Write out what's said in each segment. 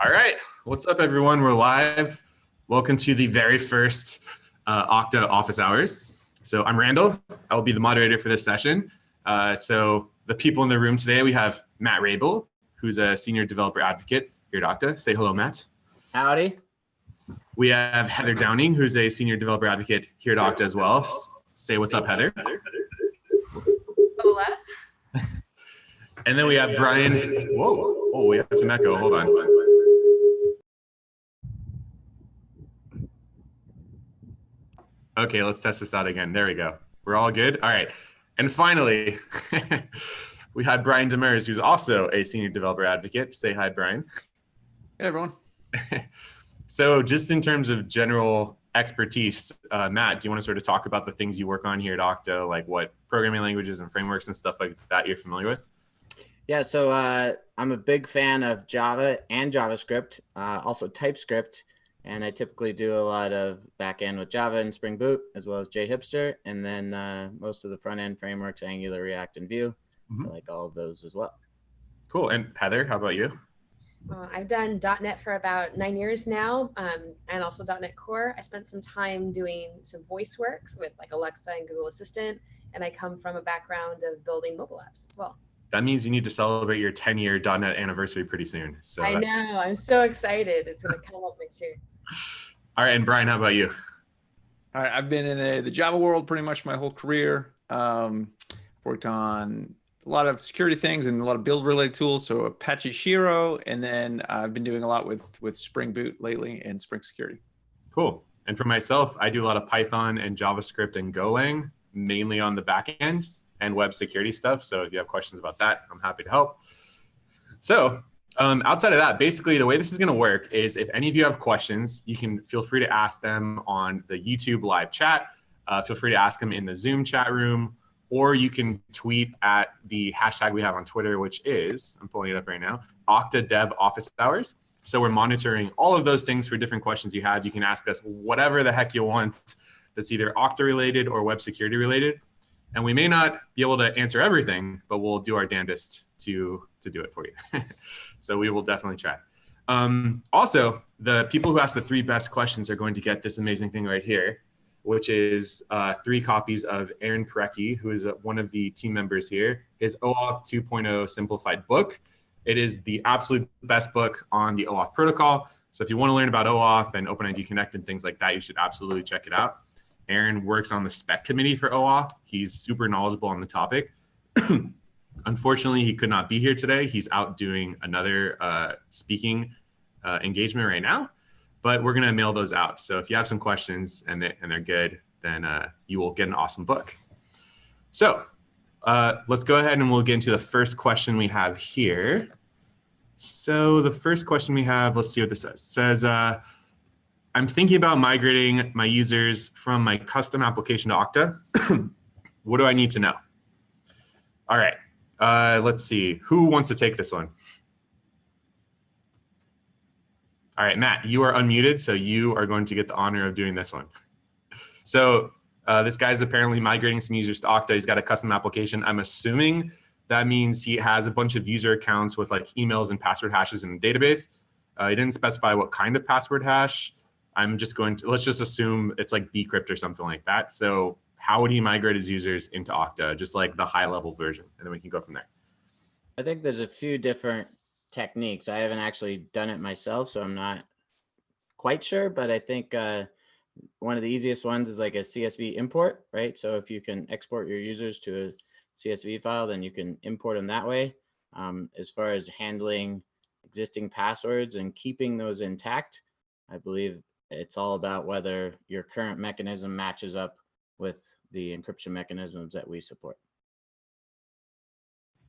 All right, what's up, everyone? We're live. Welcome to the very first Okta Office Hours. So I'm Randall. I will be the moderator for this session. So the people in the room today, we have Matt Rabel, who's a senior developer advocate here at Okta. Say hello, Matt. Howdy. We have Heather Downing, who's a senior developer advocate here at Okta as well. Say what's up, Heather. Hola. And then we have Brian. Whoa, oh, we have some echo. Hold on. Okay, let's test this out again. There we go. We're all good. All right. And finally, we have Brian Demers, who's also a senior developer advocate. Say hi, Brian. Hey, everyone. So just in terms of general expertise, Matt, do you want to sort of talk about the things you work on here at Okta, like what programming languages and frameworks and stuff like that you're familiar with? Yeah, so I'm a big fan of Java and JavaScript, also TypeScript, and I typically do a lot of backend with Java and Spring Boot, as well as JHipster, and then most of the front-end frameworks, Angular, React, and Vue. I like all of those as well. Cool. And Heather, how about you? I've done .NET for about 9 years now, and also .NET Core. I spent some time doing some voice works with like Alexa and Google Assistant, and I come from a background of building mobile apps as well. That means you need to celebrate your 10-year .NET anniversary pretty soon. So I know. I'm so excited. It's going to come up next year. All right. And Brian, how about you? All right, I've been in the Java world pretty much my whole career. Worked on a lot of security things and a lot of build-related tools, so Apache Shiro, and then I've been doing a lot with Spring Boot lately and Spring Security. Cool. And for myself, I do a lot of Python and JavaScript and Golang, mainly on the back end and web security stuff. So if you have questions about that, I'm happy to help. So outside of that, basically the way this is going to work is if any of you have questions, you can feel free to ask them on the YouTube live chat. Feel free to ask them in the Zoom chat room, or you can tweet at the hashtag we have on Twitter, which is, I'm pulling it up right now, Okta Dev Office Hours. So we're monitoring all of those things for different questions you have. You can ask us whatever the heck you want that's either Okta related or web security related. And we may not be able to answer everything, but we'll do our damnedest to do it for you. So we will definitely try. Also, the people who ask the 3 best questions are going to get this amazing thing right here, which is 3 copies of Aaron Parecki, who is one of the team members here, his OAuth 2.0 simplified book. It is the absolute best book on the OAuth protocol. So if you want to learn about OAuth and OpenID Connect and things like that, you should absolutely check it out. Aaron works on the spec committee for OAuth. He's super knowledgeable on the topic. Unfortunately, he could not be here today. He's out doing another speaking engagement right now, but we're going to mail those out. So if you have some questions and they're good, then you will get an awesome book. So let's go ahead and we'll get into the first question we have here. So the first question we have, let's see what this says. It says, I'm thinking about migrating my users from my custom application to Okta. What do I need to know? All right, let's see. Who wants to take this one? All right, Matt, you are unmuted, so you are going to get the honor of doing this one. So this guy's apparently migrating some users to Okta. He's got a custom application. I'm assuming that means he has a bunch of user accounts with like emails and password hashes in the database. He didn't specify what kind of password hash. I'm just going to, let's just assume it's like bcrypt or something like that. So how would he migrate his users into Okta? Just like the high level version, and then we can go from there. I think there's a few different techniques. I haven't actually done it myself, so I'm not quite sure, but I think one of the easiest ones is like a CSV import, right? So if you can export your users to a CSV file, then you can import them that way. As far as handling existing passwords and keeping those intact, I believe it's all about whether your current mechanism matches up with the encryption mechanisms that we support.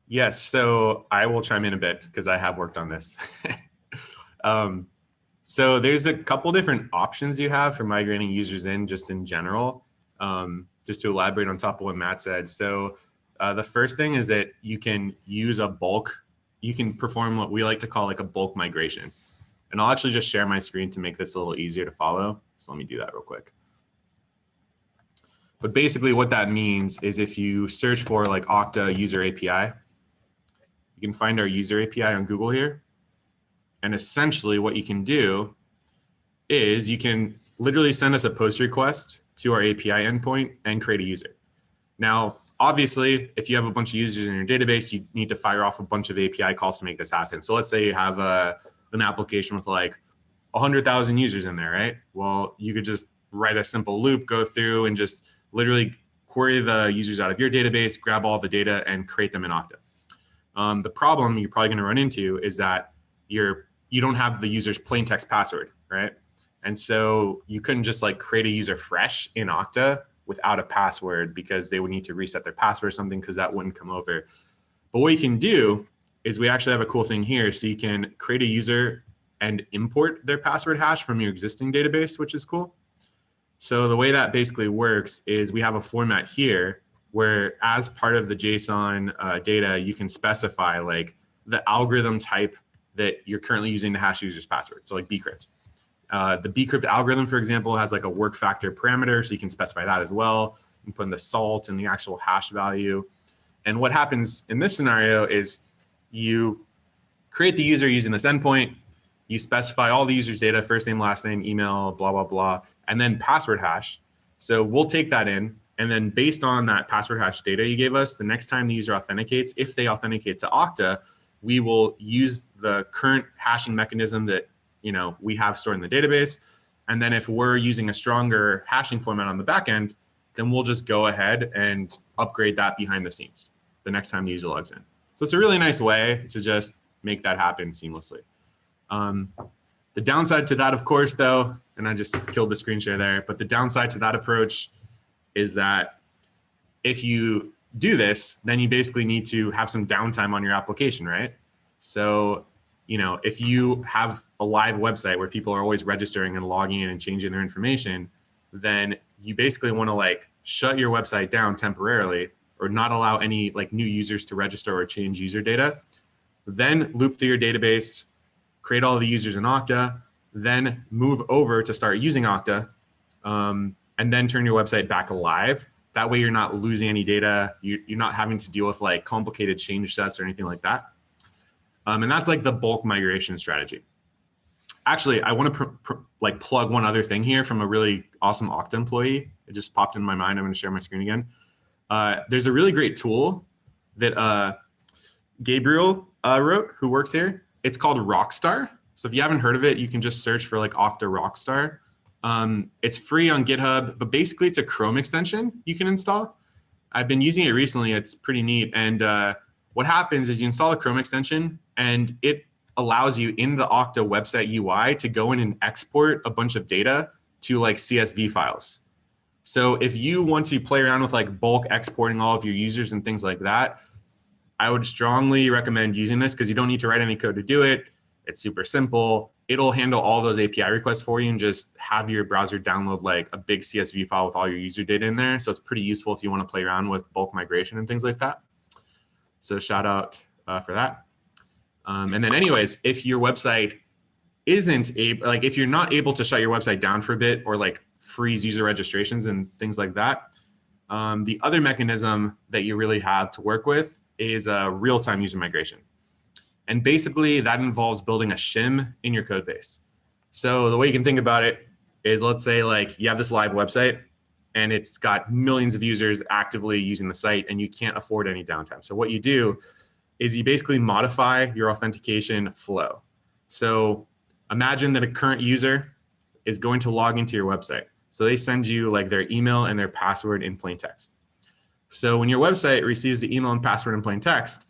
Yes, so I will chime in a bit because I have worked on this. So there's a couple different options you have for migrating users in just in general, just to elaborate on top of what Matt said. So the first thing is that you can use a bulk, you can perform what we like to call like a bulk migration. And I'll actually just share my screen to make this a little easier to follow. So let me do that real quick. But basically what that means is if you search for like Okta user API, you can find our user API on Google here. And essentially what you can do is you can literally send us a post request to our API endpoint and create a user. Now, obviously, if you have a bunch of users in your database, you need to fire off a bunch of API calls to make this happen. So let's say you have an application with like 100,000 users in there, right? Well, you could just write a simple loop, go through and just literally query the users out of your database, grab all the data and create them in Okta. The problem you're probably going to run into is that you don't have the user's plain text password, right? And so you couldn't just like create a user fresh in Okta without a password because they would need to reset their password or something because that wouldn't come over. But what you can do is we actually have a cool thing here. So you can create a user and import their password hash from your existing database, which is cool. So the way that basically works is we have a format here where as part of the JSON data, you can specify like the algorithm type that you're currently using to hash user's password. So like bcrypt. The bcrypt algorithm, for example, has like a work factor parameter, so you can specify that as well. You can put in the salt and the actual hash value. And what happens in this scenario is you create the user using this endpoint, you specify all the user's data, first name, last name, email, blah, blah, blah, and then password hash. So we'll take that in, and then based on that password hash data you gave us, the next time the user authenticates, if they authenticate to Okta, we will use the current hashing mechanism that we have stored in the database. And then if we're using a stronger hashing format on the back end, then we'll just go ahead and upgrade that behind the scenes the next time the user logs in. So it's a really nice way to just make that happen seamlessly. The downside to that, of course, though, and I just killed the screen share there, but the downside to that approach is that if you do this, then you basically need to have some downtime on your application, right? So, if you have a live website where people are always registering and logging in and changing their information, then you basically want to like shut your website down temporarily or not allow any like new users to register or change user data, then loop through your database, create all the users in Okta, then move over to start using Okta, and then turn your website back alive. That way you're not losing any data. You're not having to deal with like complicated change sets or anything like that. And that's like the bulk migration strategy. Actually, I want to plug one other thing here from a really awesome Okta employee. It just popped in my mind. I'm going to share my screen again. There's a really great tool that Gabriel wrote, who works here. It's called Rockstar. So if you haven't heard of it, you can just search for like Okta Rockstar. It's free on GitHub, but basically it's a Chrome extension you can install. I've been using it recently. It's pretty neat. And what happens is you install a Chrome extension and it allows you in the Okta website UI to go in and export a bunch of data to like CSV files. So if you want to play around with like bulk exporting all of your users and things like that, I would strongly recommend using this because you don't need to write any code to do it. It's super simple. It'll handle all those API requests for you and just have your browser download like a big CSV file with all your user data in there. So it's pretty useful if you want to play around with bulk migration and things like that. So shout out for that. And then anyways, if your website isn't able, like if you're not able to shut your website down for a bit or like freeze user registrations and things like that, the other mechanism that you really have to work with is a real-time user migration. And basically that involves building a shim in your code base. So the way you can think about it is, let's say like you have this live website and it's got millions of users actively using the site and you can't afford any downtime. So what you do is you basically modify your authentication flow. So imagine that a current user is going to log into your website. So they send you like their email and their password in plain text. So when your website receives the email and password in plain text,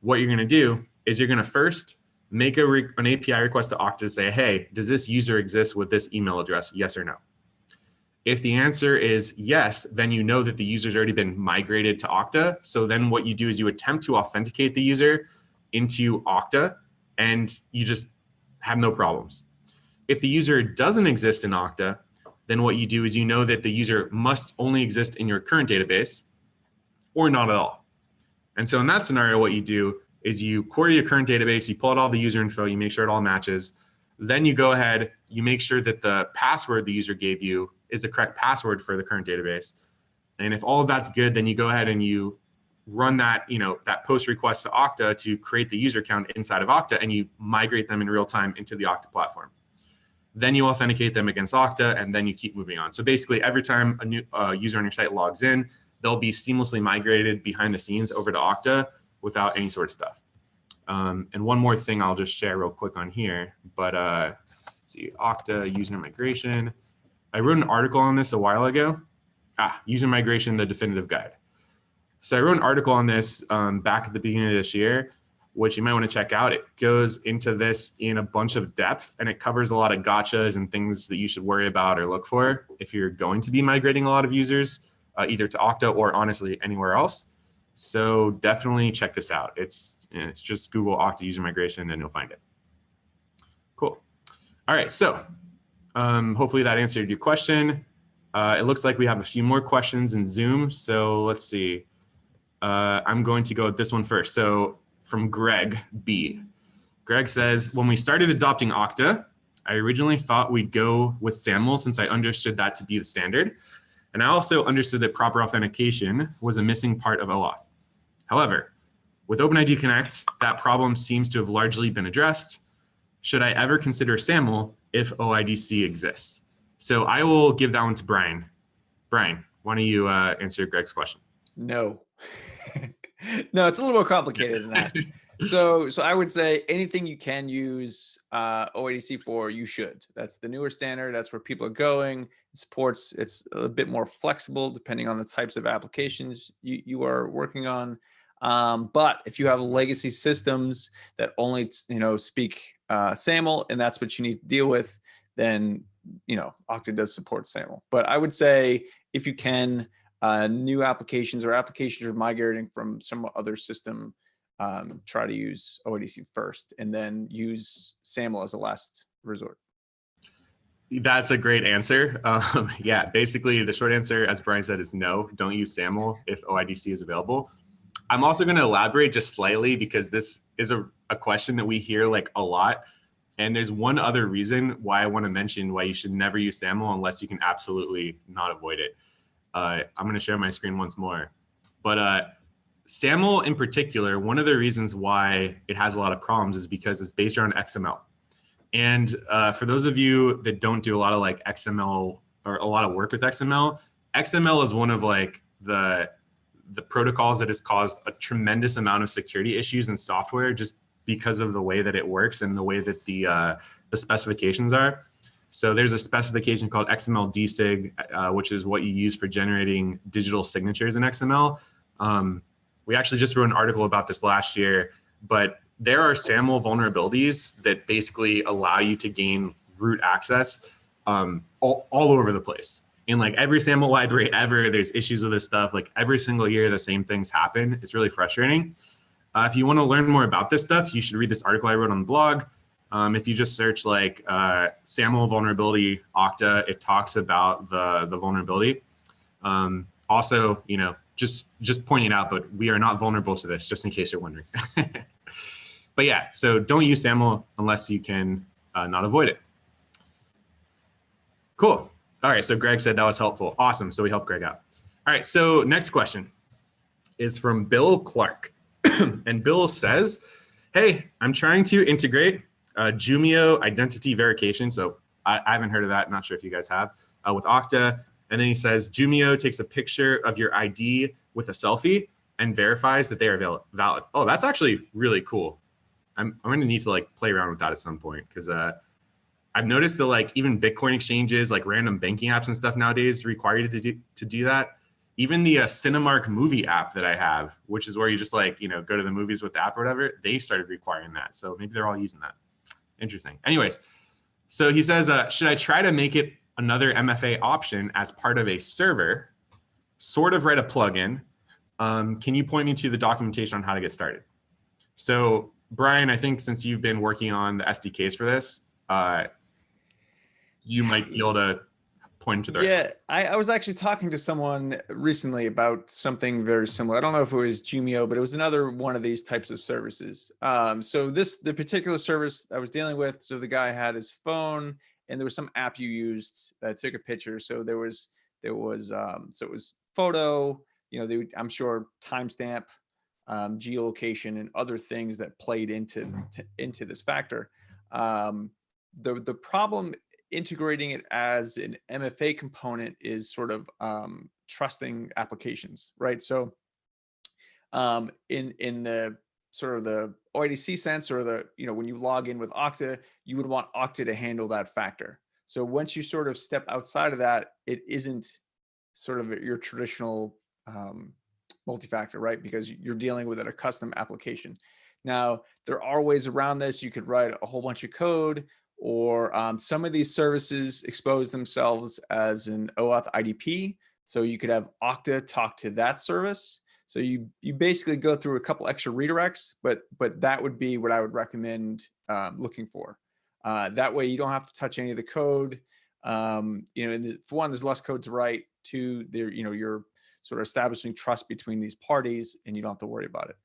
what you're going to do is you're going to first make an API request to Okta to say, hey, does this user exist with this email address? Yes or no? If the answer is yes, then you know that the user's already been migrated to Okta. So then what you do is you attempt to authenticate the user into Okta and you just have no problems. If the user doesn't exist in Okta, then what you do is you know that the user must only exist in your current database or not at all. And so in that scenario, what you do is you query your current database, you pull out all the user info, you make sure it all matches. Then you go ahead, you make sure that the password the user gave you is the correct password for the current database. And if all of that's good, then you go ahead and you run that, that post request to Okta to create the user account inside of Okta, and you migrate them in real time into the Okta platform. Then you authenticate them against Okta, and then you keep moving on. So basically, every time a new user on your site logs in, they'll be seamlessly migrated behind the scenes over to Okta without any sort of stuff. And one more thing I'll just share real quick on here, but let's see, Okta user migration. I wrote an article on this a while ago. User migration, the definitive guide. So I wrote an article on this back at the beginning of this year, which you might want to check out. It goes into this in a bunch of depth, and it covers a lot of gotchas and things that you should worry about or look for if you're going to be migrating a lot of users, either to Okta or honestly anywhere else. So definitely check this out. It's just Google Okta user migration and you'll find it. Cool. All right, so hopefully that answered your question. It looks like we have a few more questions in Zoom. So let's see. I'm going to go with this one first. So from Greg B. Greg says, when we started adopting Okta, I originally thought we'd go with SAML since I understood that to be the standard. And I also understood that proper authentication was a missing part of OAuth. However, with OpenID Connect, that problem seems to have largely been addressed. Should I ever consider SAML if OIDC exists? So I will give that one to Brian. Brian, why don't you answer Greg's question? No. No, it's a little more complicated than that. So I would say anything you can use OIDC for, you should. That's the newer standard. That's where people are going. It supports, it's a bit more flexible depending on the types of applications you are working on. But if you have legacy systems that only speak SAML, and that's what you need to deal with, then Okta does support SAML. But I would say if you can, new applications or applications are migrating from some other system, try to use OIDC first and then use SAML as a last resort. That's a great answer. Yeah, basically the short answer, as Brian said, is no, don't use SAML if OIDC is available. I'm also going to elaborate just slightly because this is a question that we hear like a lot. And there's one other reason why I want to mention why you should never use SAML unless you can absolutely not avoid it. I'm going to share my screen once more. But SAML in particular, one of the reasons why it has a lot of problems is because it's based around XML. And for those of you that don't do a lot of like XML or a lot of work with XML, XML is one of like the protocols that has caused a tremendous amount of security issues in software just because of the way that it works and the way that the specifications are. So there's a specification called XML DSIG, which is what you use for generating digital signatures in XML. We actually just wrote an article about this last year, but there are SAML vulnerabilities that basically allow you to gain root access all over the place. In like every SAML library ever, there's issues with this stuff. Like every single year, the same things happen. It's really frustrating. If you want to learn more about this stuff, you should read this article I wrote on the blog. If you just search like SAML vulnerability Okta, it talks about the vulnerability. Also, just pointing out, but we are not vulnerable to this, just in case you're wondering. But yeah, so don't use SAML unless you can not avoid it. Cool. All right, so Greg said that was helpful. Awesome, so we helped Greg out. All right, so next question is from Bill Clark. And Bill says, hey, I'm trying to integrate Jumio identity verification. So I haven't heard of that. Not sure if you guys have with Okta. And then he says, Jumio takes a picture of your ID with a selfie and verifies that they are valid. Oh, that's actually really cool. I'm going to need to like play around with that at some point because I've noticed that like even Bitcoin exchanges, like random banking apps and stuff nowadays require you to do that. Even the Cinemark movie app that I have, which is where you just like, go to the movies with the app or whatever, they started requiring that. So maybe they're all using that. Interesting. Anyways, so he says, should I try to make it another MFA option as part of a server, sort of write a plugin? Can you point me to the documentation on how to get started? So Brian, I think since you've been working on the SDKs for this, you might be able to point to the Yeah, I was actually talking to someone recently about something very similar. I don't know if it was Jumio, but it was another one of these types of services. So the particular service I was dealing with, so the guy had his phone and there was some app you used that took a picture. So so it was photo, I'm sure timestamp geolocation, and other things that played into this factor. The problem integrating it as an MFA component is sort of trusting applications, right? So in the sort of the OIDC sense, or the, when you log in with Okta, you would want Okta to handle that factor. So once you sort of step outside of that, it isn't sort of your traditional multi-factor, right? Because you're dealing with a custom application. Now, there are ways around this. You could write a whole bunch of code, or some of these services expose themselves as an OAuth IDP. So you could have Okta talk to that service. So you basically go through a couple extra redirects, but that would be what I would recommend looking for. That way you don't have to touch any of the code. And for one, there's less code to write. Two, you're sort of establishing trust between these parties, and you don't have to worry about it.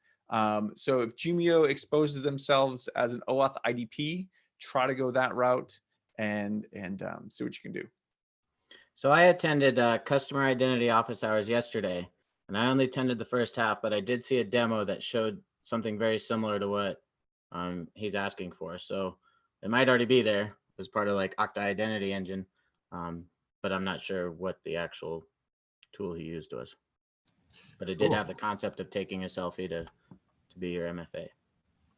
So if Jumio exposes themselves as an OAuth IDP, try to go that route and see what you can do. So I attended customer identity office hours yesterday, and I only attended the first half, but I did see a demo that showed something very similar to what he's asking for. So it might already be there as part of like Okta Identity Engine, but I'm not sure what the actual tool he used was. But it did have the concept of taking a selfie to be your MFA.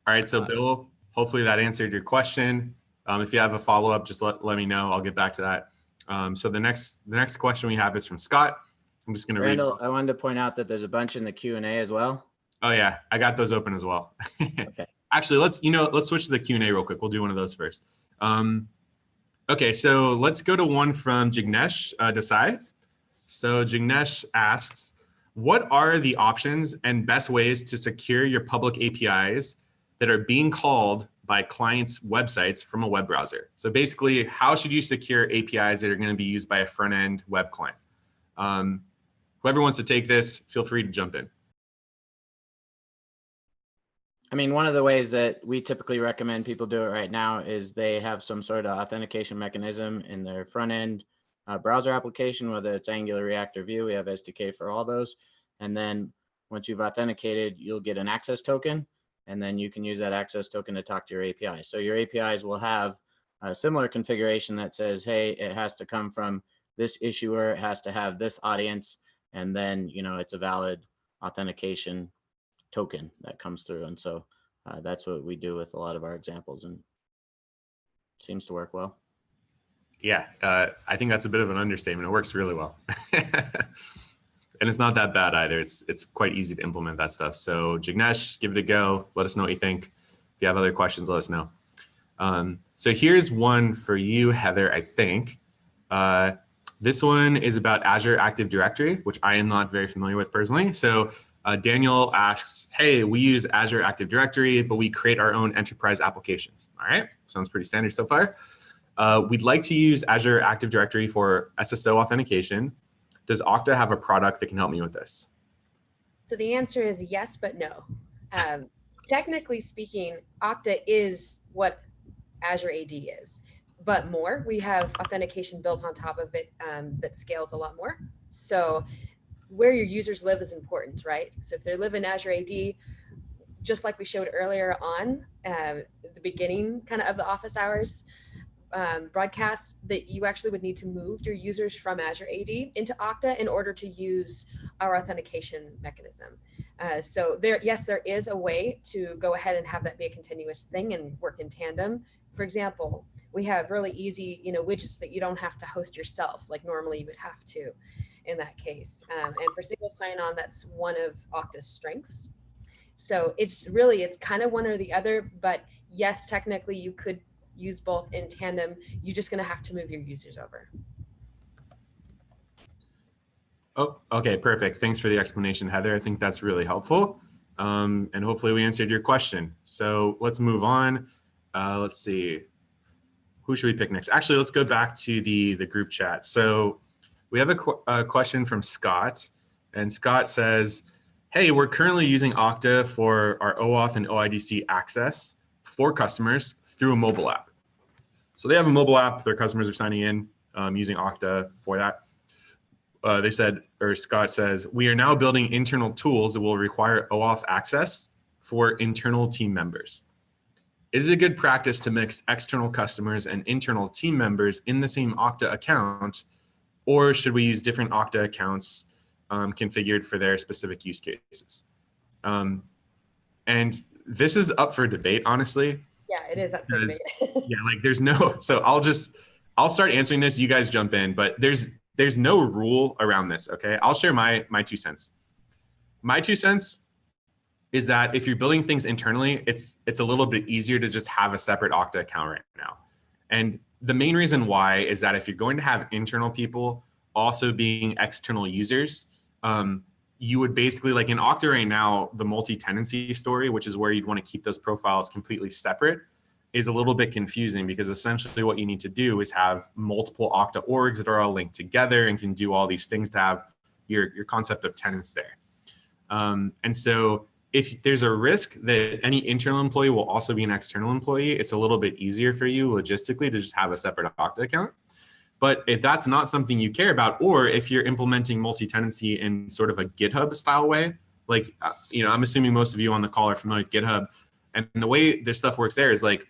All right, so Bill, hopefully that answered your question. If you have a follow-up, just let me know. I'll get back to that. So the next question we have is from Scott. I'm just going to read. I wanted to point out that there's a bunch in the Q&A as well. Oh yeah, I got those open as well. Okay. Actually, let's switch to the Q&A real quick. We'll do one of those first. Okay, so let's go to one from Jignesh Desai. So Jignesh asks, what are the options and best ways to secure your public APIs that are being called by clients' websites from a web browser? So basically, how should you secure APIs that are going to be used by a front-end web client? Whoever wants to take this, feel free to jump in. I mean, one of the ways that we typically recommend people do it right now is they have some sort of authentication mechanism in their front-end browser application, whether it's Angular, React, or Vue. We have SDK for all those. And then once you've authenticated, you'll get an access token, and then you can use that access token to talk to your API. So your APIs will have a similar configuration that says, hey, it has to come from this issuer, it has to have this audience, and then it's a valid authentication token that comes through. And so that's what we do with a lot of our examples, and it seems to work well. Yeah, I think that's a bit of an understatement. It works really well. And it's not that bad either. It's quite easy to implement that stuff. So Jignesh, give it a go. Let us know what you think. If you have other questions, let us know. So here's one for you, Heather, I think. This one is about Azure Active Directory, which I am not very familiar with personally. So Daniel asks, hey, we use Azure Active Directory, but we create our own enterprise applications. All right, sounds pretty standard so far. We'd like to use Azure Active Directory for SSO authentication. Does Okta have a product that can help me with this? So the answer is yes, but no. Technically speaking, Okta is what Azure AD is, but more. We have authentication built on top of it that scales a lot more. So where your users live is important, right? So if they live in Azure AD, just like we showed earlier on the beginning kind of the office hours broadcast, that you actually would need to move your users from Azure AD into Okta in order to use our authentication mechanism. So yes, there is a way to go ahead and have that be a continuous thing and work in tandem. For example, we have really easy, widgets that you don't have to host yourself like normally you would have to in that case. And for single sign-on, that's one of Okta's strengths. So it's kind of one or the other, but yes, technically you could use both in tandem. You're just going to have to move your users over. Oh, okay, perfect. Thanks for the explanation, Heather. I think that's really helpful. And hopefully we answered your question. So let's move on. Let's see. Who should we pick next? Actually, let's go back to the group chat. So we have a question from Scott. And Scott says, hey, we're currently using Okta for our OAuth and OIDC access for customers through a mobile app. So they have a mobile app, their customers are signing in using Okta for that. they said, or Scott says, we are now building internal tools that will require OAuth access for internal team members. Is it a good practice to mix external customers and internal team members in the same Okta account, or should we use different Okta accounts configured for their specific use cases? And this is up for debate, honestly. Yeah, it is up for debate. Yeah, like there's no, so I'll start answering this. You guys jump in, but there's no rule around this. Okay. I'll share my 2 cents. My 2 cents is that if you're building things internally, it's a little bit easier to just have a separate Okta account right now. And the main reason why is that if you're going to have internal people also being external users, you would basically, like in Okta right now, the multi-tenancy story, which is where you'd want to keep those profiles completely separate, is a little bit confusing, because essentially what you need to do is have multiple Okta orgs that are all linked together and can do all these things to have your concept of tenants there. And so if there's a risk that any internal employee will also be an external employee, it's a little bit easier for you logistically to just have a separate Okta account. But if that's not something you care about, or if you're implementing multi-tenancy in sort of a GitHub style way, like, I'm assuming most of you on the call are familiar with GitHub. And the way this stuff works there is like,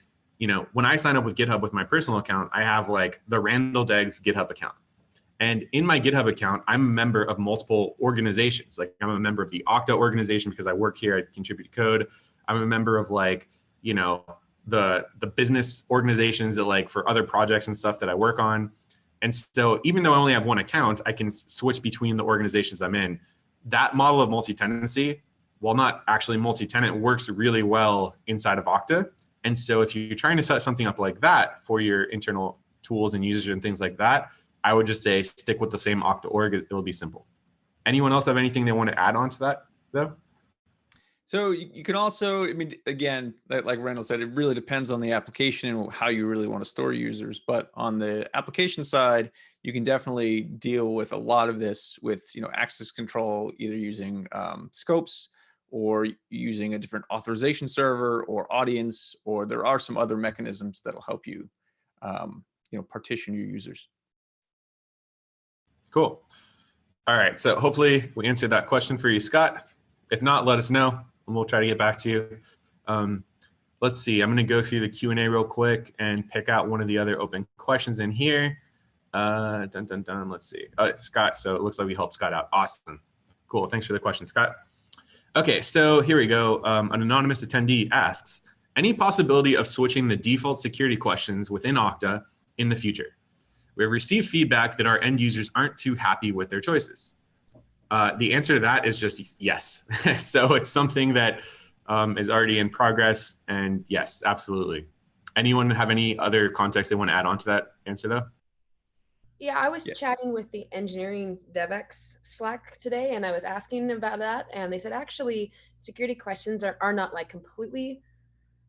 when I sign up with GitHub with my personal account, I have like the Randall Deggs GitHub account. And in my GitHub account, I'm a member of multiple organizations. Like I'm a member of the Okta organization because I work here, I contribute code. I'm a member of like, the business organizations that like for other projects and stuff that I work on. And so even though I only have one account, I can switch between the organizations I'm in. That model of multi-tenancy, while not actually multi-tenant, works really well inside of Okta. And so if you're trying to set something up like that for your internal tools and users and things like that, I would just say stick with the same Okta org. It'll be simple. Anyone else have anything they want to add on to that though? So you can also, again, like Randall said, it really depends on the application and how you really want to store users. But on the application side, you can definitely deal with a lot of this with, access control, either using scopes or using a different authorization server or audience, or there are some other mechanisms that'll help you, partition your users. Cool. All right. So hopefully we answered that question for you, Scott. If not, let us know and we'll try to get back to you. Let's see. I'm going to go through the Q&A real quick and pick out one of the other open questions in here. Let's see. Scott. So it looks like we helped Scott out. Awesome. Cool. Thanks for the question, Scott. Okay. So here we go. An anonymous attendee asks, any possibility of switching the default security questions within Okta in the future? We have received feedback that our end users aren't too happy with their choices. The answer to that is just yes. So it's something that is already in progress, and yes, absolutely. Anyone have any other context they want to add on to that answer though? Yeah, I was chatting with the engineering DevX Slack today, and I was asking about that, and they said actually security questions are not like completely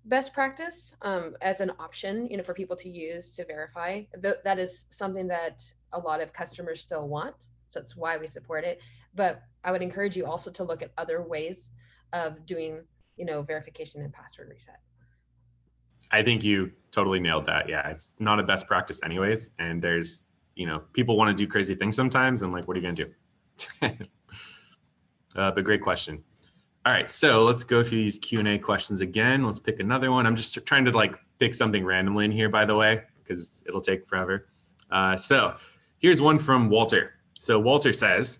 best practice as an option, for people to use to verify. That is something that a lot of customers still want, so that's why we support it. But I would encourage you also to look at other ways of doing, verification and password reset. I think you totally nailed that. Yeah, it's not a best practice anyways, and there's, people want to do crazy things sometimes, and like, what are you gonna do? But great question. All right, so let's go through these Q&A questions again. Let's pick another one. I'm just trying to like pick something randomly in here, by the way, because it'll take forever. So here's one from Walter. So Walter says,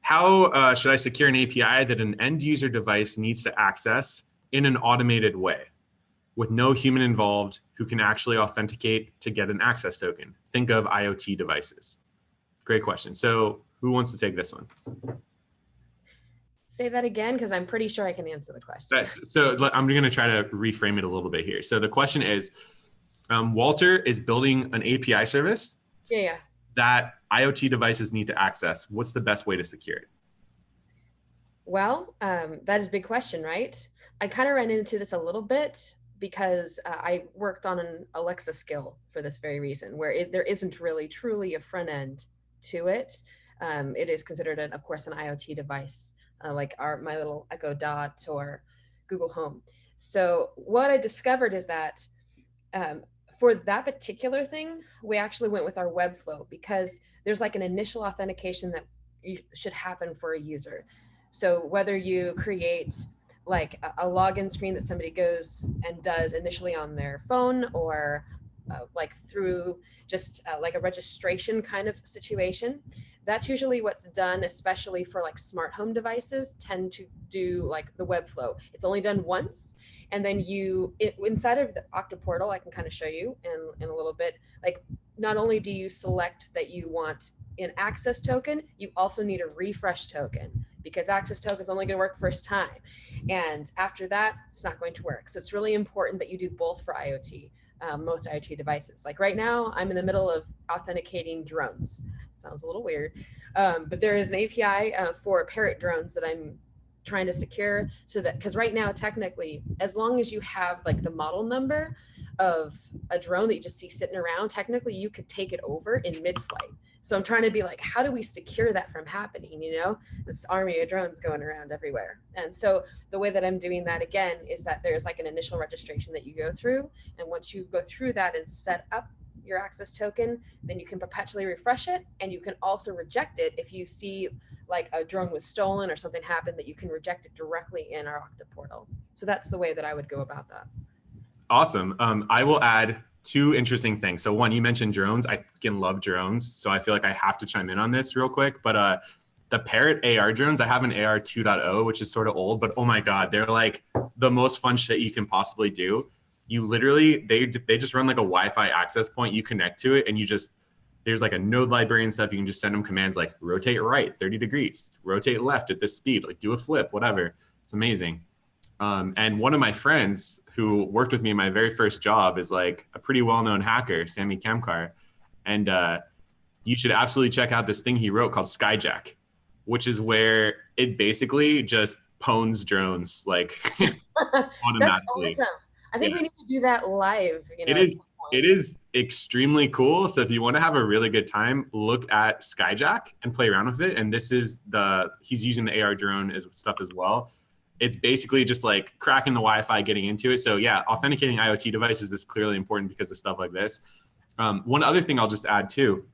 how should I secure an API that an end user device needs to access in an automated way with no human involved who can actually authenticate to get an access token? Think of IoT devices. Great question. So who wants to take this one? Say that again, because I'm pretty sure I can answer the question. So I'm going to try to reframe it a little bit here. So the question is, Walter is building an API service that IoT devices need to access. What's the best way to secure it? Well, that is a big question, right? I kind of ran into this a little bit because I worked on an Alexa skill for this very reason, where there isn't really truly a front end to it. It is considered, of course, an IoT device. Like my little Echo Dot or Google Home. So what I discovered is that For that particular thing, we actually went with our Webflow because there's like an initial authentication that should happen for a user. So whether you create like a login screen that somebody goes and does initially on their phone, or like through just like a registration kind of situation, that's usually what's done, especially for like smart home devices tend to do like the Webflow. It's only done once. And then inside of the Okta portal, I can kind of show you in a little bit, like not only do you select that you want an access token, you also need a refresh token, because access token is only going to work first time. And after that, it's not going to work. So it's really important that you do both for IoT, most IoT devices. Like right now, I'm in the middle of authenticating drones. Sounds a little weird, but there is an API for Parrot drones that I'm trying to secure, so that, because right now, technically, as long as you have like the model number of a drone that you just see sitting around, technically you could take it over in mid-flight. So I'm trying to be like, how do we secure that from happening? You know, this army of drones going around everywhere. And so the way that I'm doing that again is that there's like an initial registration that you go through. And once you go through that and set up your access token, then you can perpetually refresh it. And you can also reject it if you see like a drone was stolen or something happened, that you can reject it directly in our Okta portal. So that's the way that I would go about that. Awesome. I will add two interesting things. So one, you mentioned drones. I fucking love drones. So I feel like I have to chime in on this real quick. But the Parrot AR drones, I have an AR 2.0, which is sort of old, but oh my God, they're like the most fun shit you can possibly do. You literally, they just run like a Wi-Fi access point. You connect to it and you just, there's like a node library and stuff. You can just send them commands like rotate right 30 degrees, rotate left at this speed, like do a flip, whatever. It's amazing. And one of my friends who worked with me in my very first job is like a pretty well-known hacker, Sammy Kamkar. And you should absolutely check out this thing he wrote called Skyjack, which is where it basically just pwns drones like automatically. That's awesome. I think we need to do that live. You know, it is extremely cool. So if you want to have a really good time, look at Skyjack and play around with it. And this is he's using the AR drone stuff as well. It's basically just like cracking the Wi-Fi, getting into it. So yeah, authenticating IoT devices is clearly important because of stuff like this. One other thing I'll just add too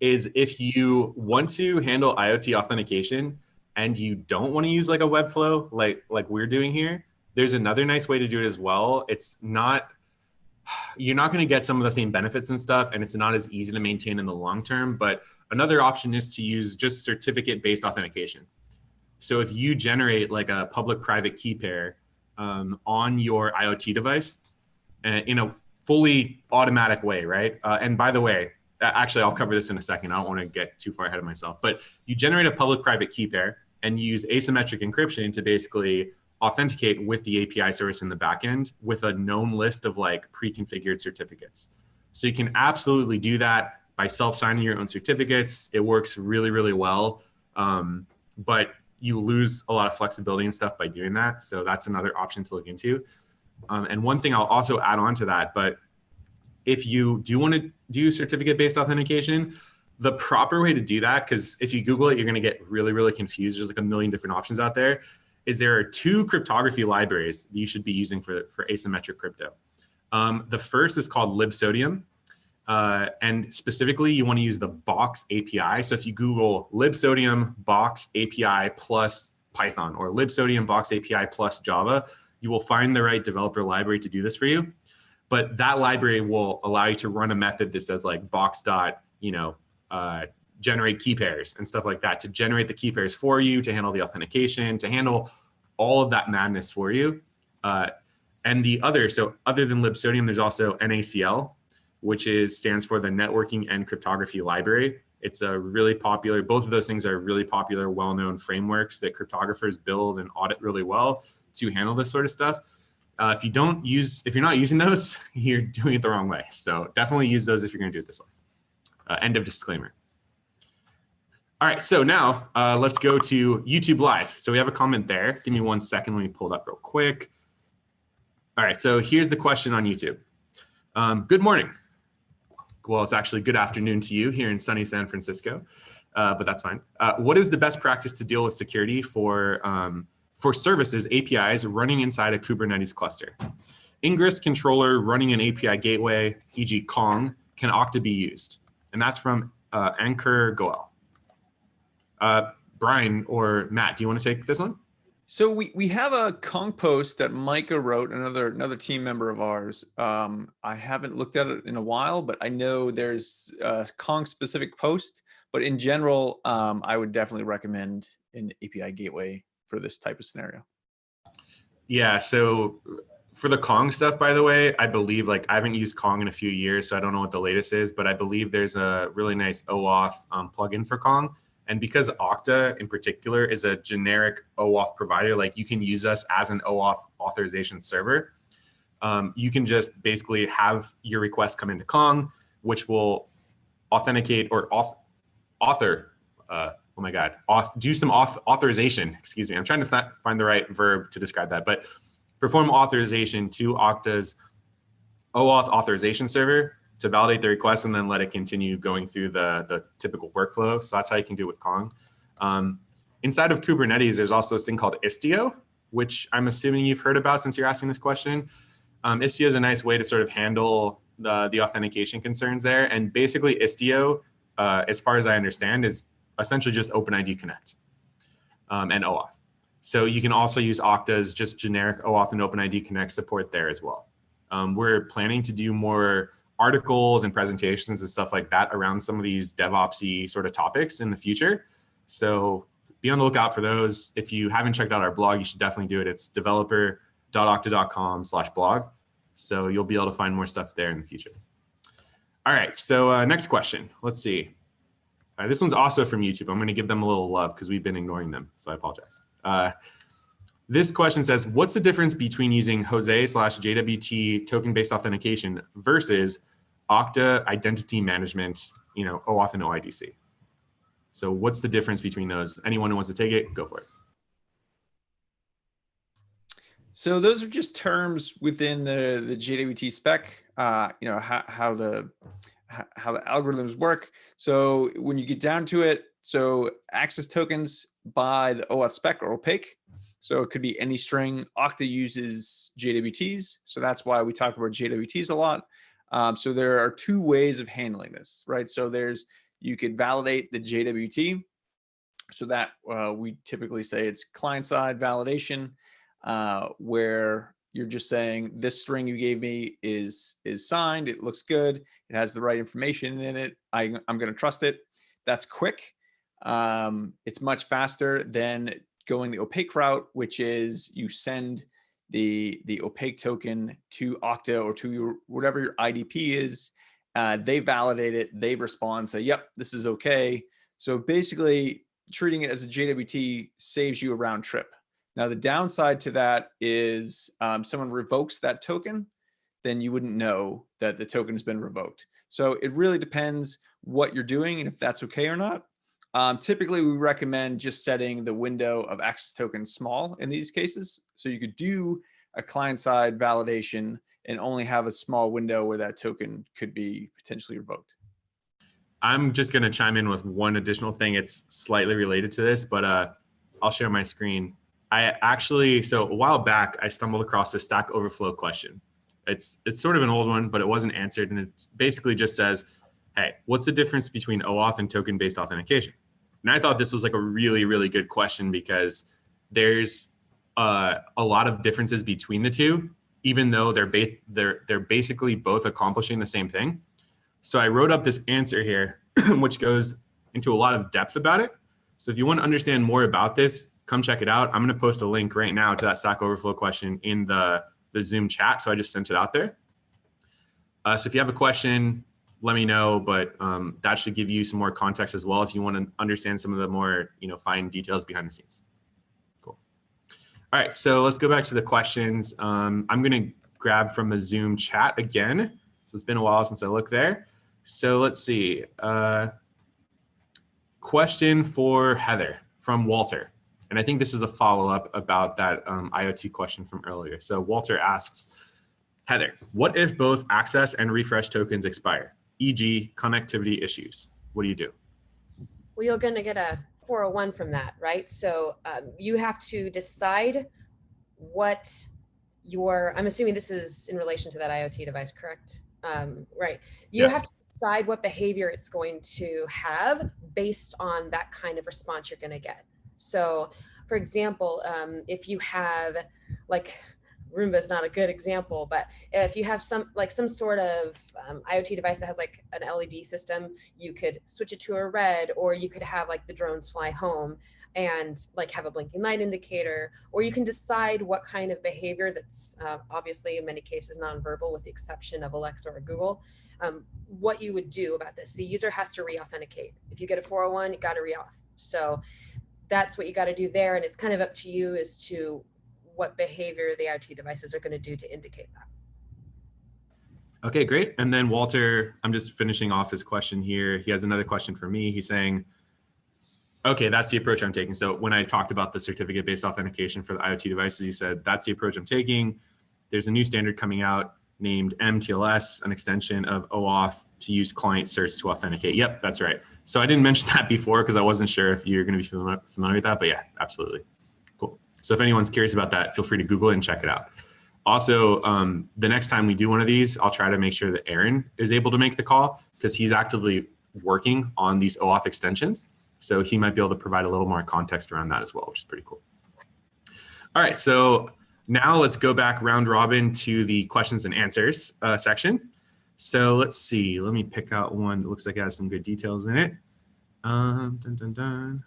is if you want to handle IoT authentication and you don't want to use like a Webflow like we're doing here, there's another nice way to do it as well. You're not going to get some of the same benefits and stuff, and it's not as easy to maintain in the long term. But another option is to use just certificate-based authentication. So if you generate like a public-private key pair on your IoT device in a fully automatic way, right? And by the way, actually, I'll cover this in a second. I don't want to get too far ahead of myself. But you generate a public-private key pair and use asymmetric encryption to basically authenticate with the API service in the backend with a known list of like pre-configured certificates. So you can absolutely do that by self-signing your own certificates. It works really, really well. But you lose a lot of flexibility and stuff by doing that. So that's another option to look into. And one thing I'll also add on to that, but if you do want to do certificate-based authentication, the proper way to do that, because if you Google it, you're going to get really, really confused. There's like a million different options out there. There are two cryptography libraries that you should be using for asymmetric crypto. The first is called libsodium. And specifically, you want to use the Box API. So if you Google libsodium Box API plus Python or libsodium Box API plus Java, you will find the right developer library to do this for you. But that library will allow you to run a method that says like box generate key pairs and stuff like that to generate the key pairs for you, to handle the authentication, to handle all of that madness for you. And so other than libsodium, there's also NaCl, which stands for the Networking and Cryptography Library. It's a really popular, both of those things are really popular, well-known frameworks that cryptographers build and audit really well to handle this sort of stuff. If you're not using those, you're doing it the wrong way. So definitely use those if you're gonna do it this way. End of disclaimer. All right, so now let's go to YouTube Live. So we have a comment there. Give me 1 second, let me pull it up real quick. All right, so here's the question on YouTube. Good morning. Well, it's actually good afternoon to you here in sunny San Francisco, but that's fine. What is the best practice to deal with security for services, APIs running inside a Kubernetes cluster? ingress controller running an API gateway, e.g. Kong, can Okta be used? And that's from Anchor Goel. Brian or Matt, do you want to take this one? So we have a Kong post that Micah wrote, another team member of ours. I haven't looked at it in a while, but I know there's a Kong specific post. But in general, I would definitely recommend an API gateway for this type of scenario. Yeah, so for the Kong stuff, by the way, I believe, like, I haven't used Kong in a few years, so I don't know what the latest is, but I believe there's a really nice OAuth plugin for Kong. And because Okta in particular is a generic OAuth provider, like you can use us as an OAuth authorization server. You can just basically have your request come into Kong, which will authenticate or do some authorization. Excuse me. I'm trying to find the right verb to describe that, but perform authorization to Okta's OAuth authorization server to validate the request and then let it continue going through the typical workflow. So that's how you can do it with Kong. Inside of Kubernetes, there's also this thing called Istio, which I'm assuming you've heard about since you're asking this question. Istio is a nice way to sort of handle the authentication concerns there. And basically Istio, as far as I understand, is essentially just OpenID Connect and OAuth. So you can also use Okta's just generic OAuth and OpenID Connect support there as well. We're planning to do more articles and presentations and stuff like that around some of these DevOpsy sort of topics in the future. So be on the lookout for those. If you haven't checked out our blog, you should definitely do it. It's developer.okta.com/blog. So you'll be able to find more stuff there in the future. All right, so next question. Let's see. This one's also from YouTube. I'm going to give them a little love because we've been ignoring them, so I apologize. This question says, what's the difference between using Jose/JWT token-based authentication versus Okta identity management, OAuth and OIDC? So what's the difference between those? Anyone who wants to take it, go for it. So those are just terms within the JWT spec, how the algorithms work. So when you get down to it, so access tokens by the OAuth spec are opaque. So it could be any string. Okta uses JWTs. So that's why we talk about JWTs a lot. So there are two ways of handling this, right? So you could validate the JWT. So that we typically say it's client-side validation, where you're just saying this string you gave me is signed. It looks good. It has the right information in it. I'm going to trust it. That's quick. It's much faster than going the opaque route, which is you send the opaque token to Okta or to whatever your IDP is. They validate it. They respond, say, yep, this is okay. So basically treating it as a JWT saves you a round trip. Now, the downside to that is someone revokes that token, then you wouldn't know that the token has been revoked. So it really depends what you're doing and if that's okay or not. Typically, we recommend just setting the window of access tokens small in these cases. So you could do a client-side validation and only have a small window where that token could be potentially revoked. I'm just going to chime in with one additional thing. It's slightly related to this, but I'll share my screen. So a while back, I stumbled across a Stack Overflow question. It's sort of an old one, but it wasn't answered. And it basically just says, hey, what's the difference between OAuth and token-based authentication? And I thought this was like a really, really good question because there's a lot of differences between the two, even though they're basically both accomplishing the same thing. So I wrote up this answer here, which goes into a lot of depth about it. So if you want to understand more about this, come check it out. I'm going to post a link right now to that Stack Overflow question in the Zoom chat. So I just sent it out there. So if you have a question, let me know, but that should give you some more context as well if you want to understand some of the more fine details behind the scenes. Cool. All right, so let's go back to the questions. I'm going to grab from the Zoom chat again. So it's been a while since I looked there. So let's see. Question for Heather from Walter. And I think this is a follow-up about that IoT question from earlier. So Walter asks, Heather, what if both access and refresh tokens expire, e.g. connectivity issues? What do you do? Well, you're going to get a 401 from that, right? So you have to decide what I'm assuming this is in relation to that IoT device, correct? Right. You have to decide what behavior it's going to have based on that kind of response you're going to get. So, for example, if you have like Roomba is not a good example, but if you have some sort of IoT device that has like an LED system, you could switch it to a red, or you could have like the drones fly home and like have a blinking light indicator, or you can decide what kind of behavior that's obviously in many cases nonverbal with the exception of Alexa or Google, what you would do about this. The user has to re-authenticate. If you get a 401, you got to re-auth. So that's what you got to do there. And it's kind of up to you as to what behavior the IoT devices are going to do to indicate that. Okay, great. And then Walter, I'm just finishing off his question here. He has another question for me. He's saying, okay, that's the approach I'm taking. So when I talked about the certificate-based authentication for the IoT devices, you said, that's the approach I'm taking. There's a new standard coming out named MTLS, an extension of OAuth to use client certs to authenticate. Yep, that's right. So I didn't mention that before because I wasn't sure if you're going to be familiar with that, but yeah, absolutely. Cool. So if anyone's curious about that, feel free to Google it and check it out. Also, the next time we do one of these, I'll try to make sure that Aaron is able to make the call because he's actively working on these OAuth extensions. So he might be able to provide a little more context around that as well, which is pretty cool. All right, so now let's go back round robin to the questions and answers section. So let's see, let me pick out one that looks like it has some good details in it. Dun, dun, dun.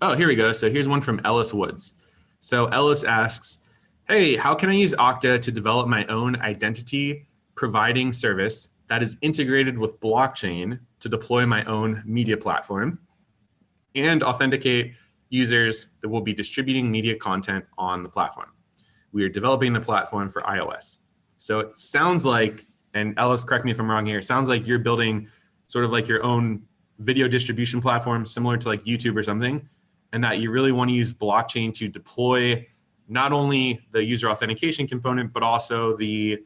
Oh, here we go. So here's one from Ellis Woods. So Ellis asks, hey, how can I use Okta to develop my own identity providing service that is integrated with blockchain to deploy my own media platform and authenticate users that will be distributing media content on the platform? We are developing the platform for iOS. So it sounds like, and Ellis, correct me if I'm wrong here, it sounds like you're building sort of like your own video distribution platform similar to like YouTube or something, and that you really want to use blockchain to deploy not only the user authentication component, but also the